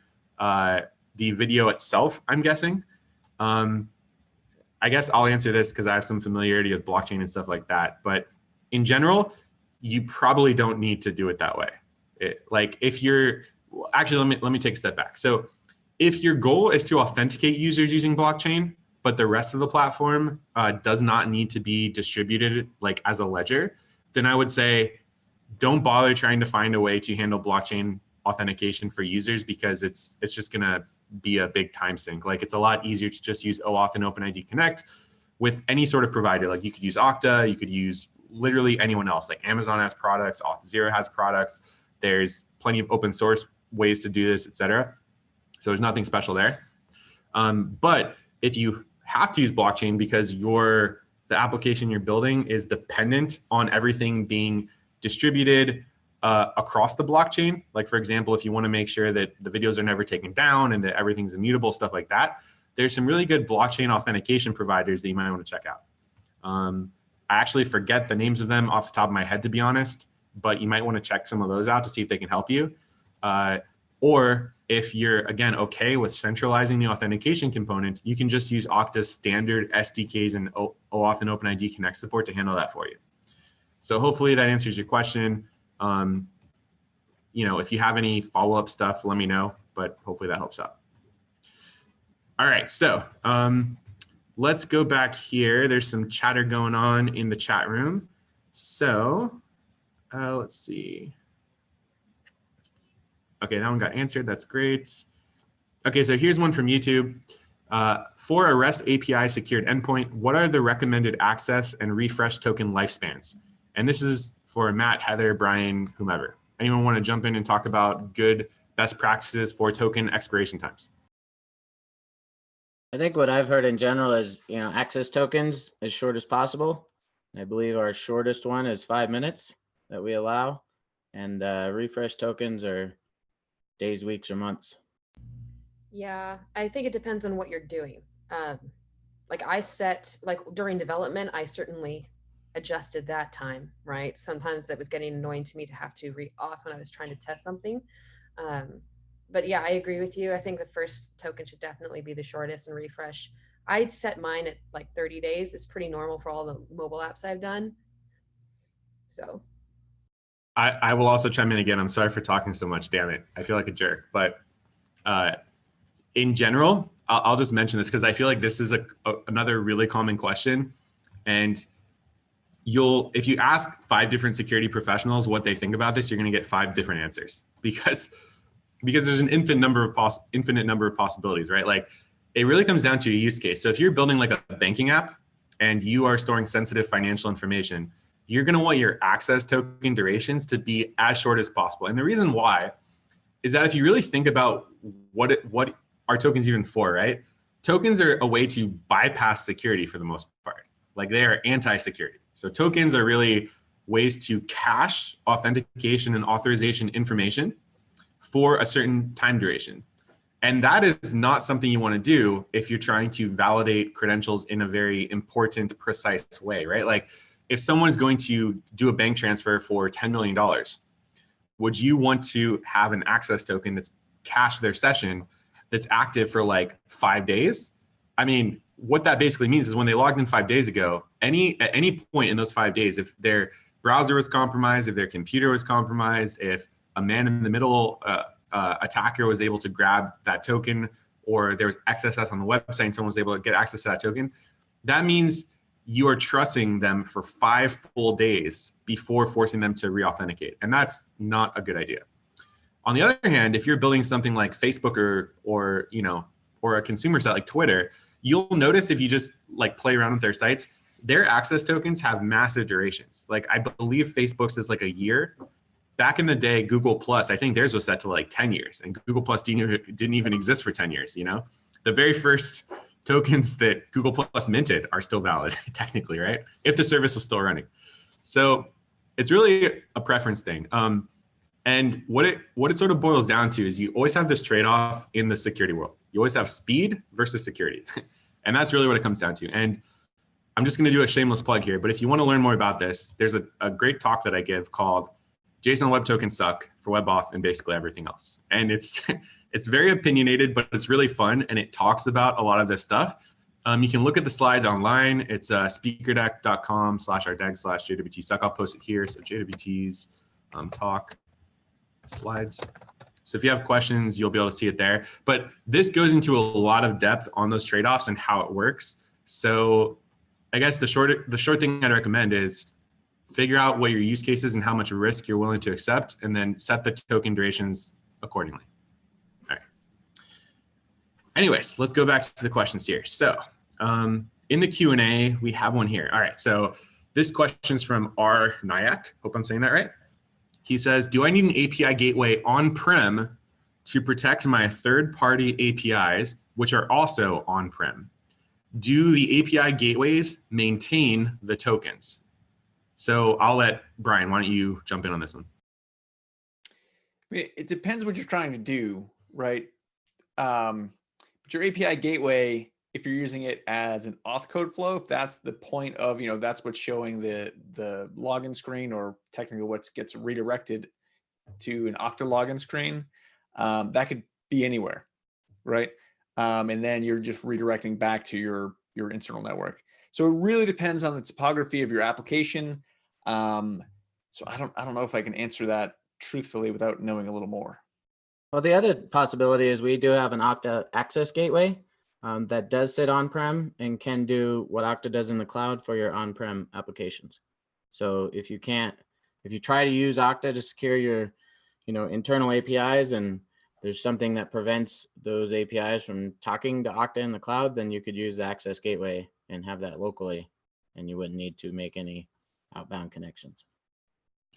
video itself, I'm guessing. I guess I'll answer this because I have some familiarity with blockchain and stuff like that. But in general, you probably don't need to do it that way. Like if you're, actually, let me take a step back. So if your goal is to authenticate users using blockchain, but the rest of the platform does not need to be distributed like as a ledger, then I would say don't bother trying to find a way to handle blockchain authentication for users because it's just gonna be a big time sink. Like it's a lot easier to just use OAuth and OpenID Connect with any sort of provider. Like you could use Okta, you could use literally anyone else. Like Amazon has products, Auth0 has products. There's plenty of open source ways to do this, et cetera. So there's nothing special there. But if you have to use blockchain because the application you're building is dependent on everything being distributed across the blockchain. Like for example, if you want to make sure that the videos are never taken down and that everything's immutable, stuff like that, there's some really good blockchain authentication providers that you might want to check out. I actually forget the names of them off the top of my head, to be honest, but you might want to check some of those out to see if they can help you. Or if you're, again, okay with centralizing the authentication component, you can just use Okta's standard SDKs and OAuth and OpenID Connect support to handle that for you. So hopefully that answers your question. If you have any follow-up stuff, let me know, but hopefully that helps out. All right, so let's go back here. There's some chatter going on in the chat room. So let's see. Okay, that one got answered. That's great. Okay, so here's one from YouTube. For a REST API secured endpoint, what are the recommended access and refresh token lifespans? And this is for Matt, Heather, Brian, whomever. Anyone want to jump in and talk about good best practices for token expiration times? I think what I've heard in general is, access tokens as short as possible. I believe our shortest one is 5 minutes that we allow, and refresh tokens are days, weeks, or months. Yeah, I think it depends on what you're doing. Like during development, I certainly adjusted that time, right? Sometimes that was getting annoying to me to have to re-auth when I was trying to test something. But yeah, I agree with you. I think the first token should definitely be the shortest, and refresh. I'd set mine at like 30 days. It's pretty normal for all the mobile apps I've done. So I will also chime in again. I'm sorry for talking so much. Damn it. I feel like a jerk. But in general, I'll just mention this because I feel like this is another really common question. And if you ask 5 different security professionals what they think about this, you're going to get 5 different answers because there's an infinite number of possibilities, right? Like it really comes down to a use case. So if you're building like a banking app and you are storing sensitive financial information, you're going to want your access token durations to be as short as possible. And the reason why is that if you really think about what are tokens even for, right? Tokens are a way to bypass security for the most part. Like they are anti-security. So tokens are really ways to cache authentication and authorization information for a certain time duration. And that is not something you want to do if you're trying to validate credentials in a very important, precise way, right? Like if someone's going to do a bank transfer for $10 million, would you want to have an access token that's cached their session that's active for like 5 days? I mean, what that basically means is when they logged in 5 days ago, at any point in those 5 days, if their browser was compromised, if their computer was compromised, if a man in the middle attacker was able to grab that token, or there was XSS on the website and someone was able to get access to that token, that means you are trusting them for 5 full days before forcing them to re-authenticate. And that's not a good idea. On the other hand, if you're building something like Facebook or a consumer site like Twitter, you'll notice if you just like play around with their sites, their access tokens have massive durations. Like I believe Facebook's is like a year. Back in the day, Google Plus, I think theirs was set to like 10 years, and Google Plus didn't even exist for 10 years. The very first tokens that Google Plus minted are still valid technically, right? If the service was still running. So it's really a preference thing. And what it sort of boils down to is you always have this trade-off in the security world. You always have speed versus security. And that's really what it comes down to. And I'm just going to do a shameless plug here, but if you want to learn more about this, there's a great talk that I give called JSON Web Tokens Suck for WebAuth and basically everything else. And it's very opinionated, but it's really fun, and it talks about a lot of this stuff. You can look at the slides online. It's speakerdeck.com/rdeg/JWT Suck. I'll post it here. So JWT's talk slides. So if you have questions, you'll be able to see it there. But this goes into a lot of depth on those trade-offs and how it works. So I guess the short thing I'd recommend is figure out what your use case is and how much risk you're willing to accept, and then set the token durations accordingly. All right. Anyways, let's go back to the questions here. So in the Q&A, we have one here. All right, so this question is from R. Nyack. Hope I'm saying that right. He says, do I need an API gateway on-prem to protect my third-party APIs, which are also on-prem? Do the API gateways maintain the tokens? So I'll let Brian, why don't you jump in on this one? It depends what you're trying to do, right? But your API gateway, if you're using it as an auth code flow, if that's the point of, that's what's showing the login screen, or technically what gets redirected to an Okta login screen, that could be anywhere, right? And then you're just redirecting back to your internal network. So it really depends on the topography of your application. So I don't know if I can answer that truthfully without knowing a little more. Well, the other possibility is we do have an Okta access gateway that does sit on-prem and can do what Okta does in the cloud for your on-prem applications. So if you try to use Okta to secure your, internal APIs, and there's something that prevents those APIs from talking to Okta in the cloud, then you could use the access gateway and have that locally, and you wouldn't need to make any outbound connections.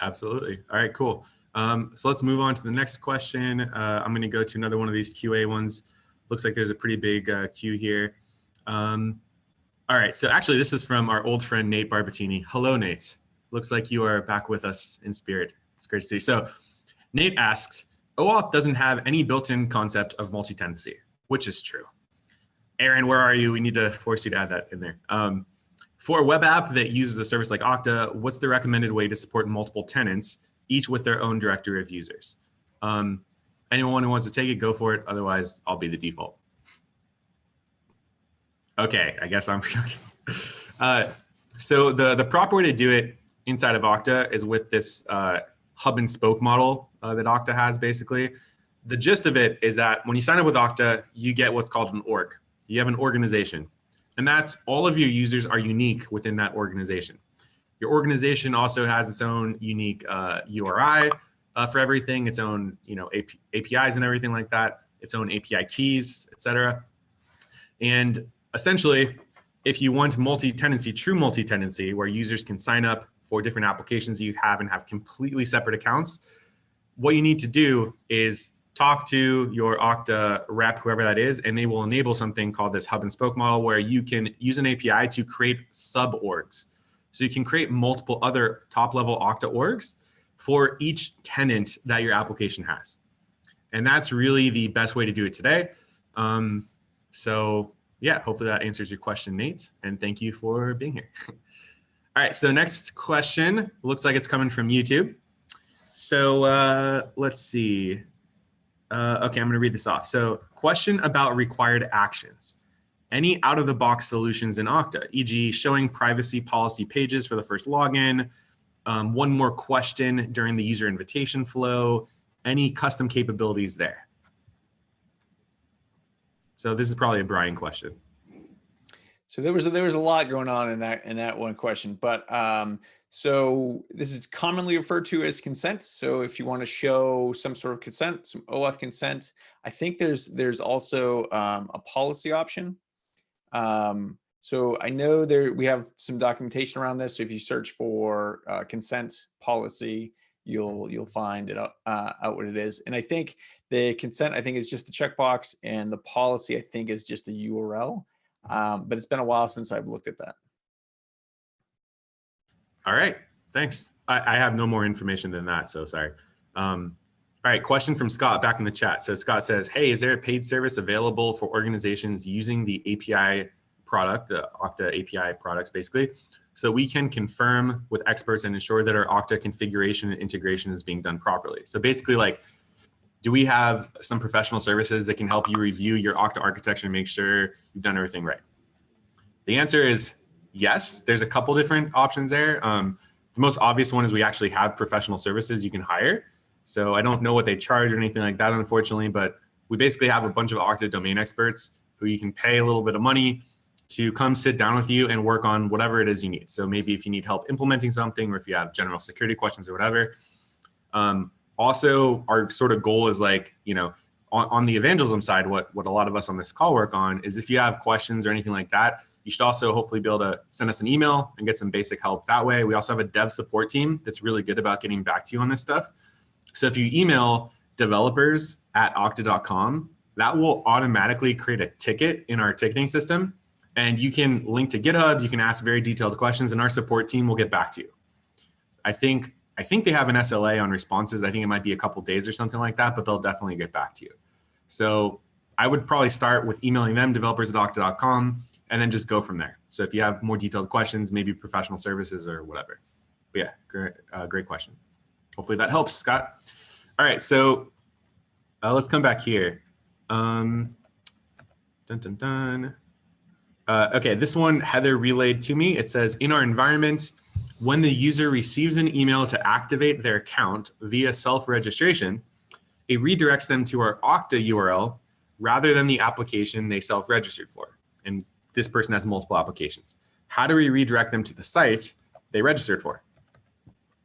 Absolutely. All right, cool. So let's move on to the next question. I'm going to go to another one of these QA ones. Looks like there's a pretty big queue here. All right, so actually this is from our old friend, Nate Barbatini. Hello, Nate. Looks like you are back with us in spirit. It's great to see you. So Nate asks, OAuth doesn't have any built-in concept of multi-tenancy, which is true. Aaron, where are you? We need to force you to add that in there. For a web app that uses a service like Okta, what's the recommended way to support multiple tenants, each with their own directory of users? Anyone who wants to take it, go for it. Otherwise, I'll be the default. Okay, I guess I'm joking. So the proper way to do it inside of Okta is with this hub and spoke model that Okta has basically. The gist of it is that when you sign up with Okta, you get what's called an org. You have an organization. And that's all of your users are unique within that organization. Your organization also has its own unique URI for everything, its own APIs and everything like that, its own API keys, etc. And essentially, if you want multi-tenancy, true multi-tenancy, where users can sign up for different applications you have and have completely separate accounts, what you need to do is talk to your Okta rep, whoever that is, and they will enable something called this hub and spoke model where you can use an API to create sub-orgs. So you can create multiple other top-level Okta orgs for each tenant that your application has. And that's really the best way to do it today. So yeah, hopefully that answers your question, Nate, and thank you for being here. All right, so next question looks like it's coming from YouTube. So let's see. Okay, I'm gonna read this off. So question about required actions. Any out-of-the-box solutions in Okta, e.g. showing privacy policy pages for the first login, one more question during the user invitation flow, any custom capabilities there? So this is probably a Brian question. So there was a lot going on in that one question, but so this is commonly referred to as consent. So if you want to show some sort of consent, some OAuth consent, I think there's also a policy option. So I know we have some documentation around this. So if you search for consent policy, you'll find it out what it is. And I think the consent, I think, is just the checkbox, and the policy, I think, is just a URL. But it's been a while since I've looked at that. All right, thanks. I have no more information than that, so sorry. All right, question from Scott back in the chat. So Scott says, hey, is there a paid service available for organizations using the API product, the Okta API products basically, so we can confirm with experts and ensure that our Okta configuration and integration is being done properly? So basically, like, do we have some professional services that can help you review your Okta architecture and make sure you've done everything right? The answer is yes. There's a couple different options there. The most obvious one is we actually have professional services you can hire. So I don't know what they charge or anything like that, unfortunately, but we basically have a bunch of Okta domain experts who you can pay a little bit of money to come sit down with you and work on whatever it is you need. So maybe if you need help implementing something, or if you have general security questions or whatever. Also, our sort of goal is, like, on the evangelism side, what a lot of us on this call work on is, if you have questions or anything like that, you should also hopefully be able to send us an email and get some basic help that way. We also have a dev support team that's really good about getting back to you on this stuff. So if you email developers@okta.com, that will automatically create a ticket in our ticketing system. And you can link to GitHub, you can ask very detailed questions, and our support team will get back to you. I think they have an SLA on responses. I think it might be a couple days or something like that, but they'll definitely get back to you. So I would probably start with emailing them, developers@okta.com, and then just go from there. So if you have more detailed questions, maybe professional services or whatever. But yeah, great question. Hopefully that helps, Scott. All right, so let's come back here. Okay, this one Heather relayed to me. It says, in our environment, when the user receives an email to activate their account via self-registration, it redirects them to our Okta URL rather than the application they self-registered for. And this person has multiple applications. How do we redirect them to the site they registered for?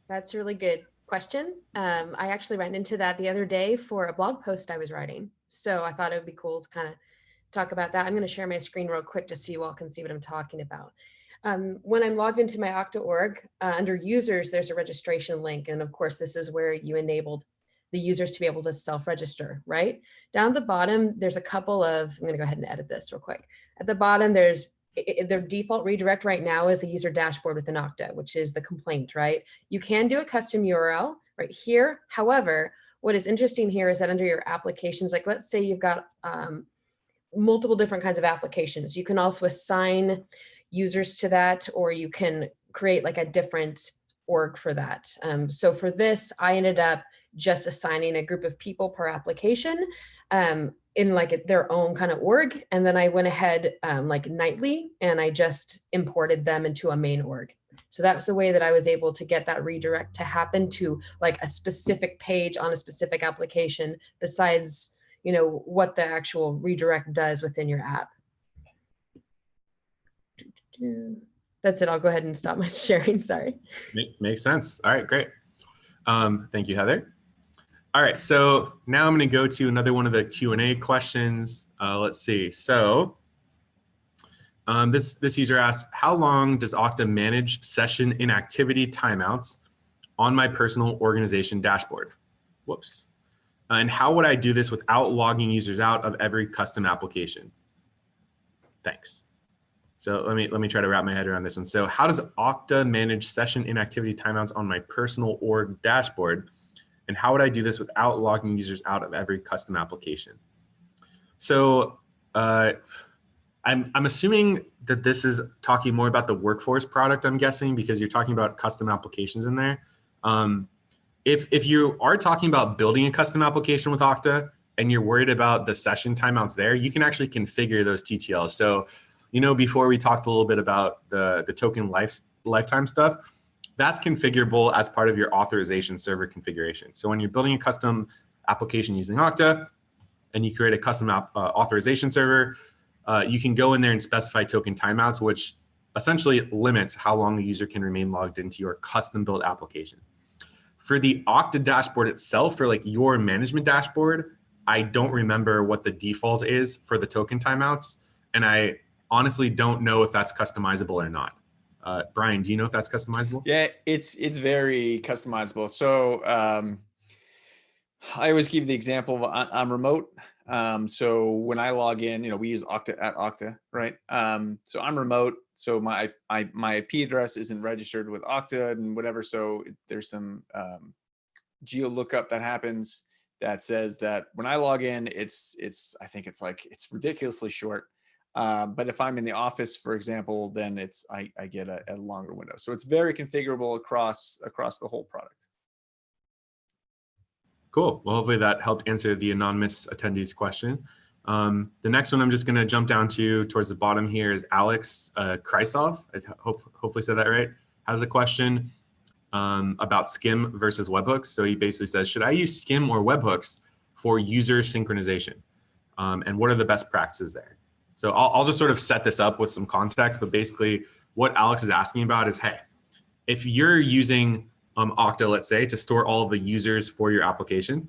That's a really good question. I actually ran into that the other day for a blog post I was writing. So I thought it would be cool to kind of talk about that. I'm going to share my screen real quick just so you all can see what I'm talking about. When I'm logged into my Okta org, under users, there's a registration link. And of course, this is where you enabled the users to be able to self-register, right? Down at the bottom, there's a couple of, I'm going to go ahead and edit this real quick. At the bottom, there's their default redirect right now is the user dashboard within Okta, which is the complaint, right? You can do a custom URL right here. However, what is interesting here is that under your applications, like let's say you've got multiple different kinds of applications. You can also assign users to that, or you can create like a different org for that. So for this, I ended up just assigning a group of people per application in like their own kind of org. And then I went ahead like nightly and I just imported them into a main org. So that's the way that I was able to get that redirect to happen to like a specific page on a specific application, besides, you know, what the actual redirect does within your app. That's it. I'll go ahead and stop my sharing. Sorry. Makes sense. All right, great. Thank you, Heather. All right, so now I'm going to go to another one of the Q&A questions. Let's see. So this user asks, how long does Okta manage session inactivity timeouts on my personal organization dashboard? Whoops. And how would I do this without logging users out of every custom application? Thanks. So let me try to wrap my head around this one. So how does Okta manage session inactivity timeouts on my personal org dashboard? And how would I do this without logging users out of every custom application? So I'm assuming that this is talking more about the workforce product, I'm guessing, because you're talking about custom applications in there. If you are talking about building a custom application with Okta and you're worried about the session timeouts there, you can actually configure those TTLs. So, you know, before we talked a little bit about the token lifetime stuff, that's configurable as part of your authorization server configuration. So when you're building a custom application using Okta and you create a custom authorization server, you can go in there and specify token timeouts, which essentially limits how long a user can remain logged into your custom built application. For the Okta dashboard itself, for like your management dashboard, I don't remember what the default is for the token timeouts. And I honestly don't know if that's customizable or not. Brian, do you know if that's customizable? Yeah, it's very customizable. So I always give the example of I'm remote. So when I log in, you know, we use Okta at Okta, right? So I'm remote. So my IP address isn't registered with Okta and whatever. So there's some geo lookup that happens that says that when I log in, I think it's ridiculously short. But if I'm in the office, for example, then I get a longer window. So it's very configurable across the whole product. Cool. Well, hopefully that helped answer the anonymous attendee's question. The next one I'm just going to jump down to towards the bottom here is Alex Krysov. I hopefully said that right. Has a question about SCIM versus webhooks. So he basically says, should I use SCIM or webhooks for user synchronization? And what are the best practices there? So I'll just sort of set this up with some context, but basically what Alex is asking about is, hey, if you're using Okta, let's say, to store all of the users for your application,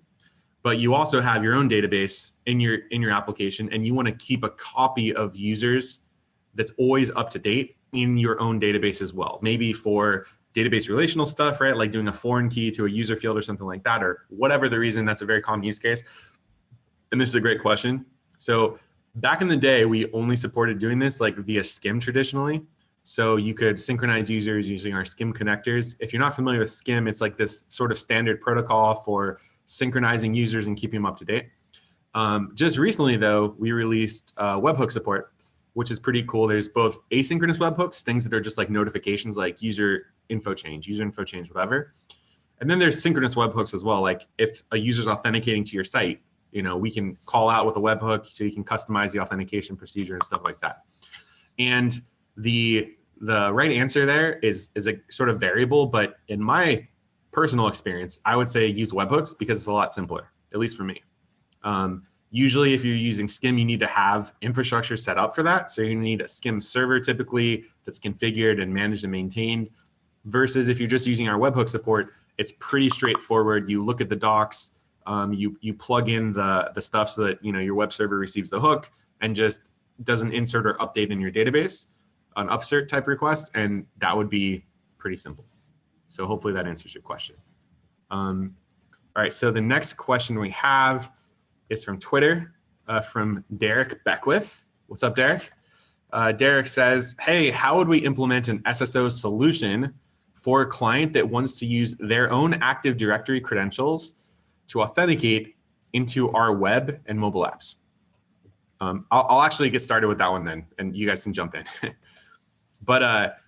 but you also have your own database in your application and you want to keep a copy of users that's always up to date in your own database as well. Maybe for database relational stuff, right? Like doing a foreign key to a user field or something like that, or whatever the reason, that's a very common use case. And this is a great question. So back in the day, we only supported doing this like via SCIM traditionally. So you could synchronize users using our SCIM connectors. If you're not familiar with SCIM, it's like this sort of standard protocol for synchronizing users and keeping them up to date. Just recently, though, we released webhook support, which is pretty cool. There's both asynchronous webhooks, things that are just like notifications like user info change, whatever. And then there's synchronous webhooks as well. Like if a user's authenticating to your site, you know, we can call out with a webhook so you can customize the authentication procedure and stuff like that. And the right answer there is a sort of variable, but in my personal experience, I would say use webhooks because it's a lot simpler, at least for me. Usually if you're using SCIM, you need to have infrastructure set up for that. So you need a SCIM server typically that's configured and managed and maintained, versus if you're just using our webhook support, it's pretty straightforward. You look at the docs, you plug in the stuff so that, you know, your web server receives the hook and just does an insert or update in your database, an upsert type request, and that would be pretty simple. So hopefully that answers your question. All right, so the next question we have is from Twitter, from Derek Beckwith. What's up, Derek? Derek says, hey, how would we implement an SSO solution for a client that wants to use their own Active Directory credentials to authenticate into our web and mobile apps? I'll actually get started with that one then, and you guys can jump in. But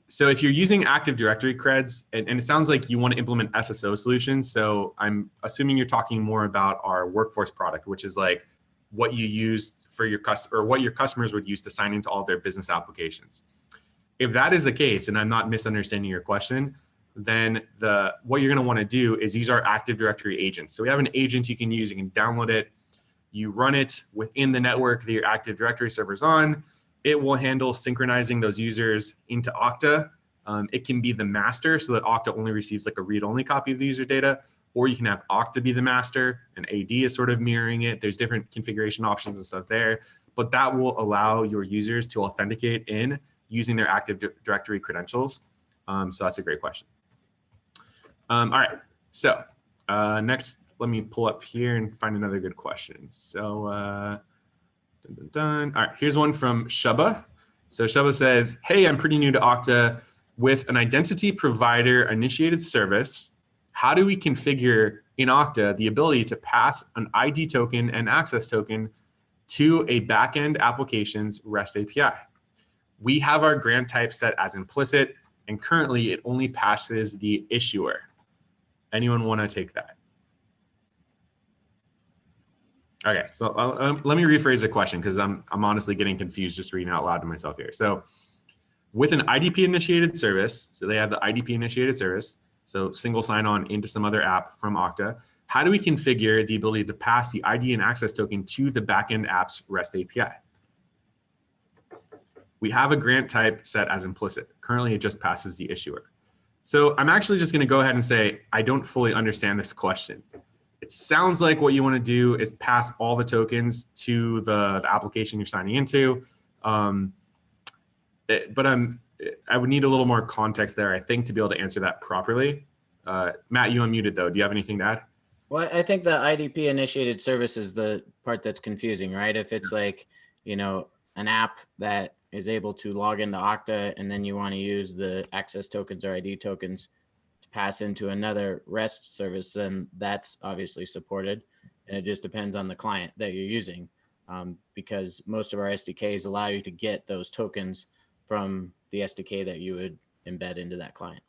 so if you're using Active Directory creds, and it sounds like you want to implement SSO solutions, so I'm assuming you're talking more about our workforce product, which is like what you use for your customer, or what your customers would use to sign into all of their business applications. if that is the case, and I'm not misunderstanding your question, then what you're going to want to do is use our Active Directory agent. So we have an agent you can use. You can download it. You run it within the network that your Active Directory server's on. It will handle synchronizing those users into Okta. It can be the master so that Okta only receives like a read-only copy of the user data, or you can have Okta be the master and AD is sort of mirroring it. There's different configuration options and stuff there, but that will allow your users to authenticate in using their Active Directory credentials. So that's a great question. All right, so next, let me pull up here and find another good question. So all right, here's one from Shubha. So Shubha says, hey, I'm pretty new to Okta. With an identity provider initiated service, how do we configure in Okta the ability to pass an ID token and access token to a backend application's REST API? We have our grant type set as implicit, and currently it only passes the issuer. Anyone want to take that? Okay, so let me rephrase the question because I'm honestly getting confused just reading out loud to myself here. So with an IDP initiated service, so they have the IDP initiated service, so single sign-on into some other app from Okta, how do we configure the ability to pass the ID and access token to the backend app's REST API? We have a grant type set as implicit. Currently, it just passes the issuer. So I'm actually just going to go ahead and say, I don't fully understand this question. It sounds like what you want to do is pass all the tokens to the application you're signing into. But I would need a little more context there, I think, to be able to answer that properly. Matt, you unmuted though. Do you have anything to add? Well, I think the IDP initiated service is the part that's confusing, right? If it's like, you know, an app that is able to log into Okta and then you want to use the access tokens or ID tokens to pass into another REST service, then that's obviously supported. And it just depends on the client that you're using, because most of our SDKs allow you to get those tokens from the SDK that you would embed into that client.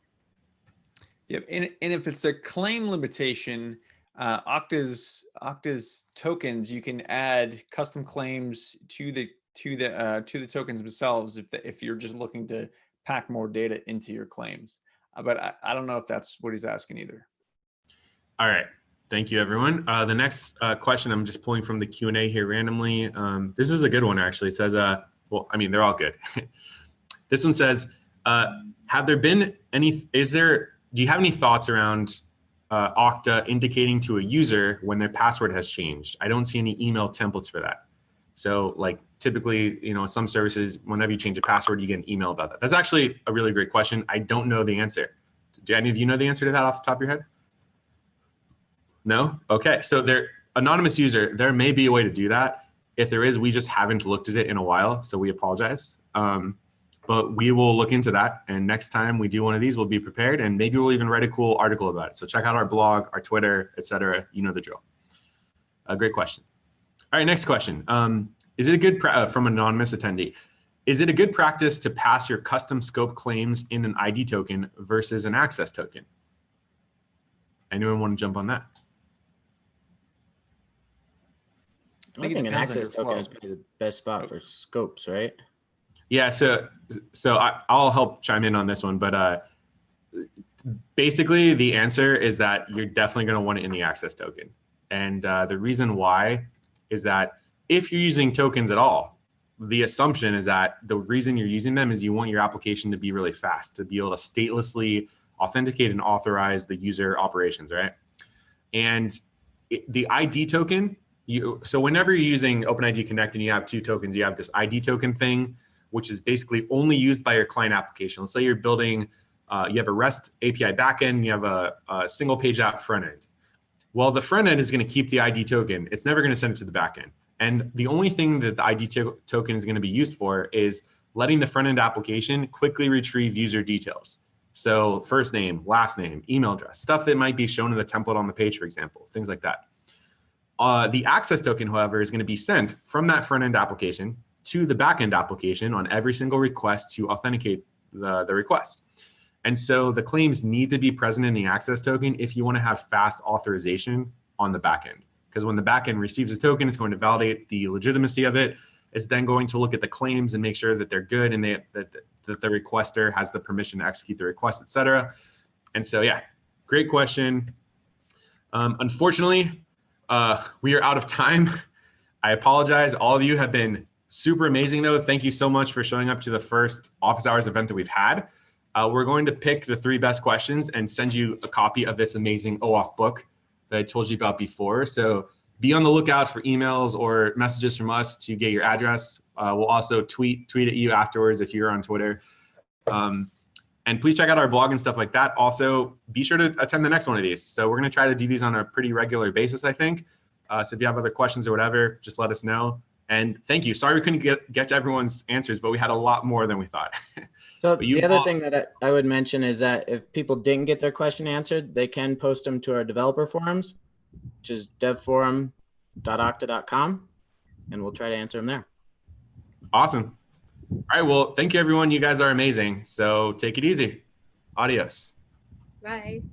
Yep, and if it's a claim limitation, Okta's tokens, you can add custom claims to the tokens themselves if you're just looking to pack more data into your claims. But I don't know if that's what he's asking either. All right. Thank you, everyone. The next question I'm just pulling from the Q&A here randomly. This is a good one, actually. It says, well, I mean, they're all good. This one says, have there been any, do you have any thoughts around Okta indicating to a user when their password has changed? I don't see any email templates for that. So like typically, you know, some services, whenever you change a password, you get an email about that. That's actually a really great question. I don't know the answer. Do any of you know the answer to that off the top of your head? No? Okay, so anonymous user, there may be a way to do that. If there is, we just haven't looked at it in a while, so we apologize. But we will look into that, and next time we do one of these, we'll be prepared, and maybe we'll even write a cool article about it. So check out our blog, our Twitter, etc. You know the drill. A great question. All right, next question. Is it a good, from an anonymous attendee, is it a good practice to pass your custom scope claims in an ID token versus an access token? Anyone want to jump on that? I think an access token is probably the best spot for scopes, right? Yeah, so I'll help chime in on this one, but basically the answer is that you're definitely going to want it in the access token. And the reason why is that if you're using tokens at all, the assumption is that the reason you're using them is you want your application to be really fast, to be able to statelessly authenticate and authorize the user operations, right? And the ID token, so whenever you're using OpenID Connect and you have two tokens, you have this ID token thing, which is basically only used by your client application. Let's say you're building, you have a REST API backend, you have a single page app front end. Well, the front end is going to keep the ID token. It's never going to send it to the backend. And the only thing that the ID token is going to be used for is letting the front end application quickly retrieve user details. So first name, last name, email address, stuff that might be shown in the template on the page, for example, things like that. The access token, however, is going to be sent from that front end application to the backend application on every single request to authenticate the request. And so the claims need to be present in the access token if you want to have fast authorization on the backend. Because when the backend receives a token, it's going to validate the legitimacy of it. is then going to look at the claims and make sure that they're good and that the requester has the permission to execute the request, etc. And so, yeah, great question. Unfortunately, we are out of time. I apologize. All of you have been super amazing, though. Thank you so much for showing up to the first office hours event that we've had. We're going to pick the 3 best questions and send you a copy of this amazing OAuth book that I told you about before. So be on the lookout for emails or messages from us to get your address. We'll also tweet at you afterwards if you're on Twitter. And please check out our blog and stuff like that. Also, be sure to attend the next one of these. So we're going to try to do these on a pretty regular basis, I think. So if you have other questions or whatever, just let us know. And thank you. Sorry we couldn't get to everyone's answers, but we had a lot more than we thought. So the other thing that I would mention is that if people didn't get their question answered, they can post them to our developer forums, which is devforum.okta.com, and we'll try to answer them there. Awesome. All right. Well, thank you, everyone. You guys are amazing. So take it easy. Adios. Bye.